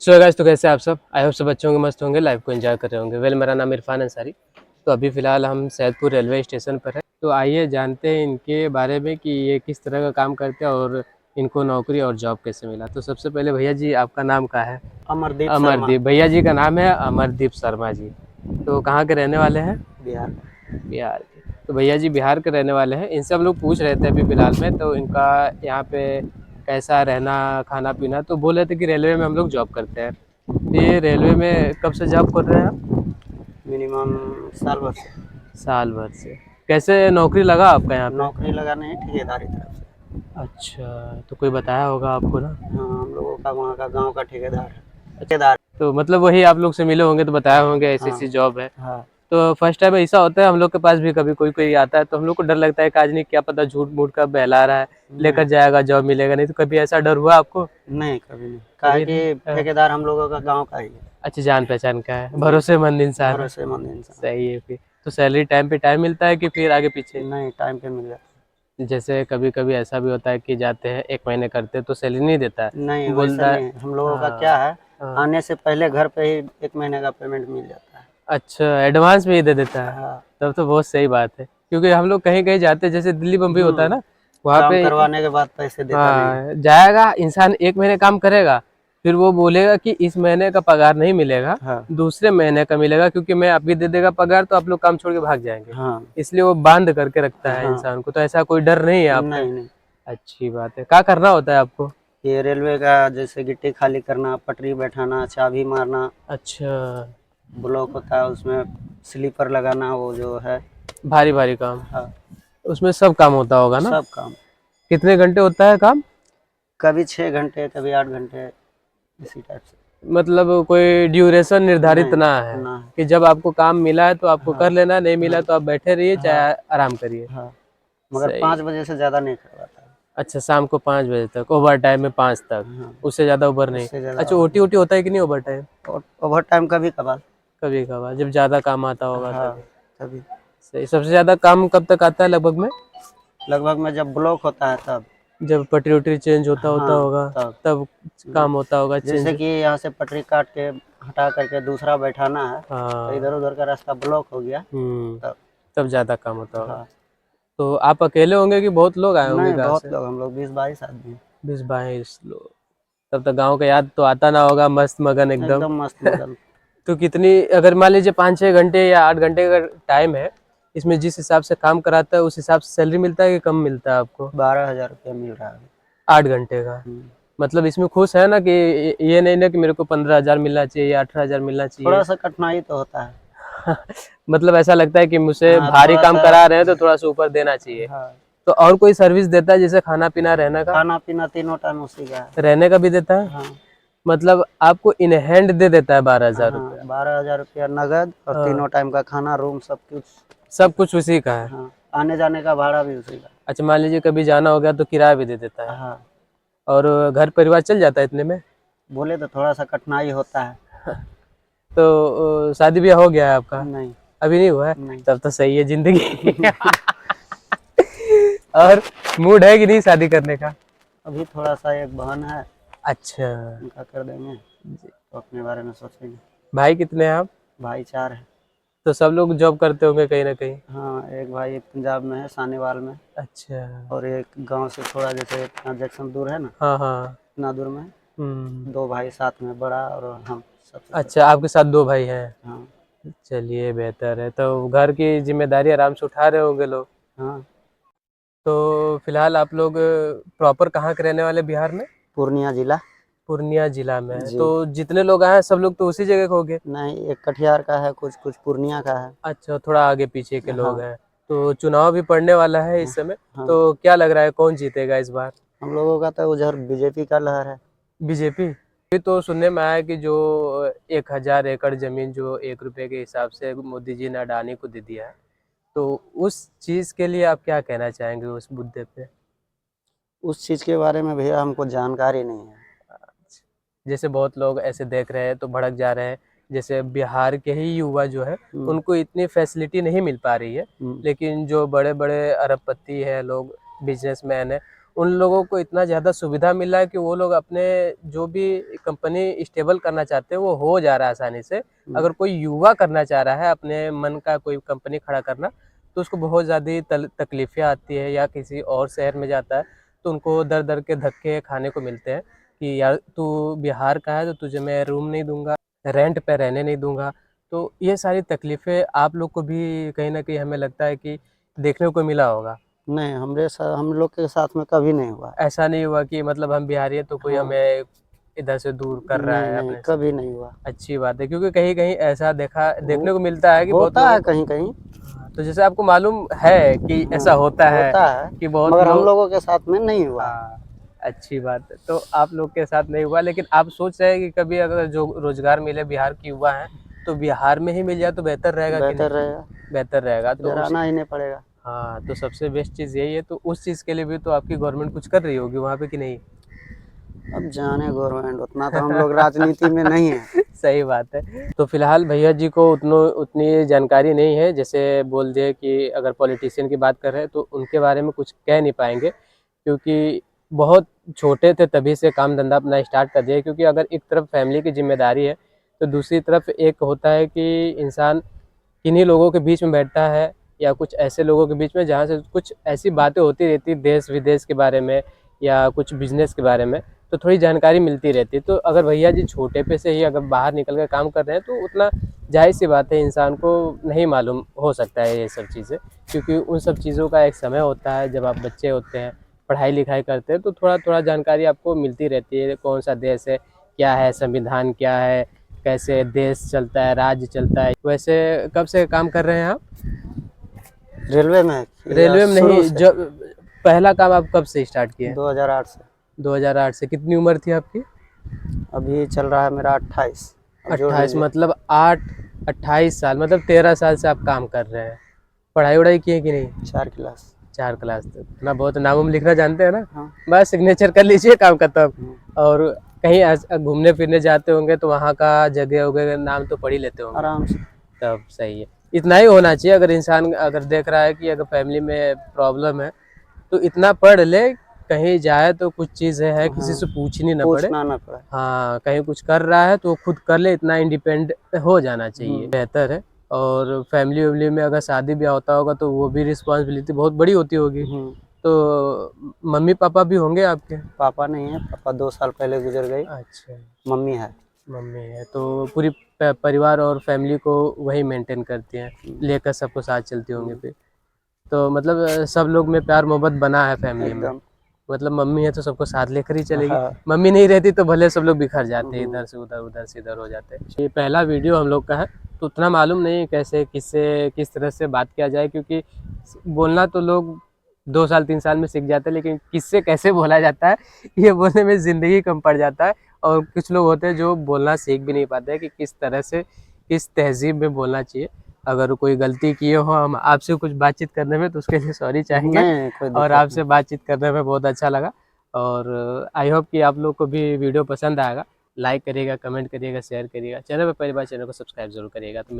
So guys, तो कैसे आप सब? आई होप सब अच्छे होंगे, मस्त होंगे, लाइफ को एंजॉय कर रहे होंगे। वेल, मेरा नाम इरफान अंसारी। तो अभी फ़िलहाल हम सैदपुर रेलवे स्टेशन पर है। तो आइए जानते हैं इनके बारे में कि ये किस तरह का काम करते हैं और इनको नौकरी और जॉब कैसे मिला। तो सबसे पहले भैया जी, आपका नाम क्या है? अमरदीप शर्मा। अमरदीप। भैया जी का नाम है अमरदीप शर्मा जी। तो कहाँ के रहने वाले हैं? बिहार। बिहार के। तो भैया जी बिहार के रहने वाले हैं। इनसे हम लोग पूछ रहे थे अभी फ़िलहाल में, तो इनका यहाँ पे कैसा रहना, खाना पीना। तो बोल रहे थे कि रेलवे में हम लोग जॉब करते हैं। ये रेलवे में कब से जॉब कर रहे हैं आप? मिनिमम साल भर से। साल भर से। कैसे नौकरी लगा आपका यहाँ पे? नौकरी लगा नहीं, ठेकेदारी तरफ से। अच्छा, तो कोई बताया होगा आपको ना? हाँ, हम लोगों का वहाँ का गांव का ठेकेदार है। ठेकेदार। तो मतलब वही आप लोग से मिले होंगे तो बताया होंगे ऐसी हाँ ऐसी जॉब है। हाँ। तो फर्स्ट टाइम ऐसा होता है, हम लोग के पास भी कभी कोई कोई आता है तो हम लोग को डर लगता है कि आज नहीं, क्या पता झूठ मूठ का बहला रहा है, नहीं लेकर जाएगा जॉब मिलेगा नहीं। तो कभी ऐसा डर हुआ आपको? नहीं, कभी नहीं। काहे कभी नहीं? कि हाँ। ठेकेदार हम लोगों का गांव का ही है। अच्छा, जान पहचान का है, भरोसेमंद इंसान है। भरोसेमंद इंसान। सही है फिर। तो सैलरी टाइम पे टाइम मिलता है कि फिर आगे पीछे? नहीं, टाइम पे मिल जाता। जैसे कभी कभी ऐसा भी होता है कि जाते हैं एक महीने करते हैं तो सैलरी नहीं देता है, नहीं, वैसा बोलता है। नहीं है। हम लोगों का हाँ। क्या है, हाँ। आने से पहले घर पे ही 1 महीने का पेमेंट मिल जाता है। अच्छा, एडवांस में ही दे देता है। हाँ। तब तो बहुत सही बात है, क्योंकि हम लोग कहीं कहीं जाते हैं, जैसे दिल्ली बम्बई होता है ना, वहाँ काम पे। करवाने के बाद पैसे देता नहीं है। हाँ, जाएगा इंसान एक महीने काम करेगा, फिर वो बोलेगा कि इस महीने का पगार नहीं मिलेगा, हाँ दूसरे महीने का मिलेगा, क्योंकि मैं अभी दे देगा पगार तो आप लोग काम छोड़ के भाग जाएंगे। हाँ इसलिए वो बांध करके रखता है हाँ। इंसान को। तो ऐसा कोई डर नहीं है आपका? नहीं नहीं। अच्छी बात है। क्या करना होता है आपको? ये रेलवे का जैसे गिट्टी खाली करना, पटरी बैठाना, चाबी मारना, अच्छा। ब्लॉक होता है उसमें स्लीपर लगाना, वो जो है। भारी भारी काम। हाँ, उसमें सब काम होता होगा ना? सब काम। कितने घंटे होता है काम? कभी 6 घंटे, कभी 8 घंटे, इसी टाइप से। मतलब कोई ड्यूरेशन निर्धारित नहीं ना है ना। कि जब आपको काम मिला है तो आपको हाँ कर लेना, नहीं मिला हाँ तो आप बैठे रहिए हाँ चाहे आराम करिए। हाँ। मगर सही। 5 बजे से ज़्यादा नहीं करवाता है। अच्छा, शाम को 5 बजे तक, ओवर टाइम में 5 तक? हाँ, उससे ज़्यादा ओवर नहीं? उससे ज़्यादा अच्छा, और ओटी नहीं। ओटी होता है कि नहीं ओवर टाइम? और ओवर टाइम कभी कभार। कभी कभार जब ज़्यादा काम आता होगा हाँ, तभी। कभी। सही। सबसे ज़्यादा काम कब तक आता है लगभग में? लगभग में जब ब्लॉक होता है तब। जब पटरी वटरी चेंज होता होता हाँ, होगा, तब। तब काम होता होगा जैसे चेंज। कि यहाँ से पटरी काट के हटा करके दूसरा बैठाना है, तो हाँ। इधर उधर का रास्ता ब्लॉक हो गया हम्म। तब। तब ज़्यादा काम होता होगा। हाँ। तो आप अकेले होंगे कि बहुत लोग आए होंगे नहीं, गाँव बहुत से? लोग, हम लोग 20-22 आदमी हैं। 20-22 लोग। तब तक गाँव का याद तो आता ना होगा, मस्त मगन एकदम। एकदम मस्त मगन। तो कितनी, अगर मान लीजिए 5-6 घंटे या 8 घंटे का टाइम है, इसमें जिस हिसाब से काम कराता है उस हिसाब से सैलरी मिलता है कि कम मिलता है आपको? 12,000 रुपया मिल रहा है। 8 घंटे का? हम्म। मतलब इसमें खुश है ना कि ये नहीं ना कि मेरे को 15,000 मिलना चाहिए या 18,000 मिलना थोड़ा चाहिए? सा कठिनाई तो होता है। मतलब ऐसा लगता है कि मुझसे हाँ, भारी थोड़ा काम सा। करा रहे हैं तो थोड़ा सा ऊपर देना चाहिए। हाँ, तो और कोई सर्विस देता है जैसे खाना पीना रहने का? खाना पीना तीनों टाइम उसी का है। रहने का भी देता है? हाँ मतलब आपको इन हैंड दे देता है 12,000 रुपया? हाँ, 12,000 रुपया नगद और हाँ, तीनों टाइम का खाना, रूम, सब कुछ। सब कुछ उसी का है? हाँ, आने जाने का भाड़ा भी उसी का। अच्छा, मान लीजिए कभी जाना हो गया तो किराया भी दे देता है? हाँ, और घर परिवार चल जाता है इतने में? बोले तो थोड़ा सा कठिनाई होता है। तो शादी ब्याह हो गया है आपका? नहीं अभी नहीं हुआ है? नहीं। तब तो सही है जिंदगी। और मूड है कि नहीं शादी करने का? अभी थोड़ा सा एक बहन है, अच्छा। उनका कर देंगे जी। तो अपने बारे में सोचेंगे। भाई कितने हैं आप? भाई 4 है। तो सब लोग जॉब करते होंगे कहीं ना कहीं? हाँ, एक भाई पंजाब में है, सानेवाल में। अच्छा। और एक गांव से थोड़ा जैसे ट्रांजेक्शन दूर है ना, हाँ हाँ। इतना दूर में। हम्म। 2 भाई साथ में, बड़ा और हम सबसे अच्छा, छोटा। आपके साथ 2 भाई हैं? हाँ चलिए, बेहतर है। तो घर की जिम्मेदारी आराम से उठा रहे होंगे लोग। हाँ। तो फिलहाल आप लोग प्रॉपर कहाँ के रहने वाले बिहार में? पूर्णिया जिला। पूर्णिया जिला में है? जी। तो जितने लोग आए हैं सब लोग तो उसी जगह के होंगे? नहीं, एक कटिहार का है, कुछ कुछ पूर्णिया का है। अच्छा, थोड़ा आगे पीछे के लोग हाँ हैं। तो चुनाव भी पड़ने वाला है हाँ इस समय। हाँ। तो क्या लग रहा है कौन जीतेगा इस बार? हम लोगों का तो उधर बीजेपी का लहर है। बीजेपी? अभी तो सुनने में आया कि जो 1,000 एकड़ जमीन जो 1 रुपए के हिसाब से मोदी जी ने अडानी को दे दिया है, तो उस चीज के लिए आप क्या कहना चाहेंगे उस मुद्दे पे? उस चीज़ के बारे में भैया हमको जानकारी नहीं है। जैसे बहुत लोग ऐसे देख रहे हैं तो भड़क जा रहे हैं, जैसे बिहार के ही युवा जो है हम्म, उनको इतनी फैसिलिटी नहीं मिल पा रही है, हम्म, लेकिन जो बड़े बड़े अरबपति है लोग, बिजनेसमैन है, उन लोगों को इतना ज़्यादा सुविधा मिला है कि वो लोग अपने जो भी कंपनी स्टेबल करना चाहते हैं वो हो जा रहा है आसानी से। अगर कोई युवा करना चाह रहा है अपने मन का कोई कंपनी खड़ा करना, तो उसको बहुत ज़्यादा तकलीफ़ें आती है, या किसी और शहर में जाता है तो उनको दर दर के धक्के खाने को मिलते हैं कि यार तू बिहार का है तो तुझे मैं रूम नहीं दूंगा, रेंट पे रहने नहीं दूंगा। तो ये सारी तकलीफ़ें आप लोग को भी कहीं ना कहीं हमें लगता है कि देखने को मिला होगा। नहीं, हमरे साथ, हम लोग के साथ में कभी नहीं हुआ। ऐसा नहीं हुआ कि मतलब हम बिहारी हैं तो कोई हाँ, हमें इधर से दूर कर रहा नहीं है नहीं, अपने से। कभी नहीं हुआ। अच्छी बात है, क्योंकि कहीं कहीं ऐसा हो, देखने को मिलता है कि बहुत होता है लोगों कहीं कहीं। हाँ, तो जैसे आपको मालूम है कि हाँ, ऐसा होता है होता है, कि बहुत मगर हम लोग लोगों के साथ में नहीं हुआ। हाँ, अच्छी बात है। तो आप लोग के साथ नहीं हुआ, लेकिन आप सोच रहे हैं कि कभी अगर जो रोजगार मिले बिहार के युवा हैं तो बिहार में ही मिल जाए तो बेहतर रहेगा कि नहीं? बेहतर रहेगा, बेहतर रहेगा तो इधर उस आना ही नहीं पड़ेगा। हाँ, तो सबसे बेस्ट चीज़ यही है। तो उस चीज़ के लिए भी तो आपकी गवर्नमेंट कुछ कर रही होगी वहाँ पे कि नहीं? अब जाने गवर्नमेंट, उतना तो हम लोग राजनीति में नहीं है। सही बात है। तो फिलहाल भैया जी को उतनी जानकारी नहीं है, जैसे बोल दिए कि अगर पॉलिटिशियन की बात कर रहे हैं तो उनके बारे में कुछ कह नहीं पाएंगे, क्योंकि बहुत छोटे थे तभी से काम धंधा अपना स्टार्ट कर दिया। क्योंकि अगर एक तरफ फैमिली की जिम्मेदारी है तो दूसरी तरफ एक होता है कि इंसान किन्हीं लोगों के बीच में बैठता है, या कुछ ऐसे लोगों के बीच में जहाँ से कुछ ऐसी बातें होती रहती देश विदेश के बारे में या कुछ बिजनेस के बारे में, तो थोड़ी जानकारी मिलती रहती है। तो अगर भैया जी छोटे पे से ही अगर बाहर निकल कर काम कर रहे हैं तो उतना जाहिर सी बात है इंसान को नहीं मालूम हो सकता है ये सब चीज़ें, क्योंकि उन सब चीज़ों का एक समय होता है जब आप बच्चे होते हैं, पढ़ाई लिखाई करते हैं, तो थोड़ा थोड़ा जानकारी आपको मिलती रहती है कौन सा देश है, क्या है संविधान, क्या है, कैसे देश चलता है, राज्य चलता है। वैसे कब से काम कर रहे हैं आप? रेलवे में या रेलवे में शुरू नहीं, से? जब पहला काम आप कब से स्टार्ट किए? 2008 से। 2008 से। कितनी उम्र थी आपकी? अभी चल रहा है मेरा 28, अब जोड़ 28, लीजिए। मतलब 28 साल, मतलब 13 साल से आप काम कर रहे हैं। पढ़ाई वढ़ाई किए कि नहीं? 4 क्लास। 4 क्लास तक ना? बहुत नाम वाम लिखना जानते हैं ना? हाँ। बस सिग्नेचर कर लीजिए, काम खत्म। हम्म, और कहीं घूमने फिरने जाते होंगे तो वहाँ का जगह वगैरह नाम तो पढ़ ही लेते होंगे। आराम से। तब सही है। इतना ही होना चाहिए, अगर इंसान अगर देख रहा है कि अगर फैमिली में प्रॉब्लम है तो इतना पढ़ ले, कहीं जाए तो कुछ चीज़ें है किसी हाँ, से पूछनी ना पड़े। पूछना ना पड़े। हाँ, कहीं कुछ कर रहा है तो वो खुद कर ले, इतना इंडिपेंडेंट हो जाना चाहिए, बेहतर है। और फैमिली वैमिली में अगर शादी ब्याह होता होगा तो वो भी रिस्पॉन्सिबिलिटी बहुत बड़ी होती होगी। हम्म। तो मम्मी पापा भी होंगे आपके? पापा नहीं है, पापा 2 साल पहले गुजर गई। अच्छा, मम्मी है। मम्मी है। तो पूरी परिवार और फैमिली को वही मेंटेन करती हैं, लेकर सबको साथ चलती होंगी फिर। तो मतलब सब लोग में प्यार मोहब्बत बना है फैमिली में। एकदम। मतलब मम्मी है तो सबको साथ लेकर ही चलेगी। हाँ। मम्मी नहीं रहती तो भले सब लोग बिखर जाते हैं, हम्म, इधर से उधर, उधर से इधर हो जाते हैं। ये पहला वीडियो हम लोग का है तो उतना मालूम नहीं है कैसे किससे किस तरह से बात किया जाए, क्योंकि बोलना तो लोग 2 साल 3 साल में सीख जाते हैं, लेकिन किससे कैसे बोला जाता है ये बोलने में ज़िंदगी कम पड़ जाता है। और कुछ लोग होते हैं जो बोलना सीख भी नहीं पाते हैं कि किस तरह से किस तहज़ीब में बोलना चाहिए। अगर कोई गलती किए हो हम आपसे कुछ बातचीत करने में तो उसके लिए सॉरी चाहेंगे। नहीं कोई और दिक्कत आपसे बातचीत करने में बहुत अच्छा लगा। और आई होप कि आप लोग को भी वीडियो पसंद आएगा। लाइक करिएगा, कमेंट करिएगा, शेयर करिएगा। चैनल पर पहली बार, चैनल को सब्सक्राइब जरूर करिएगा। तो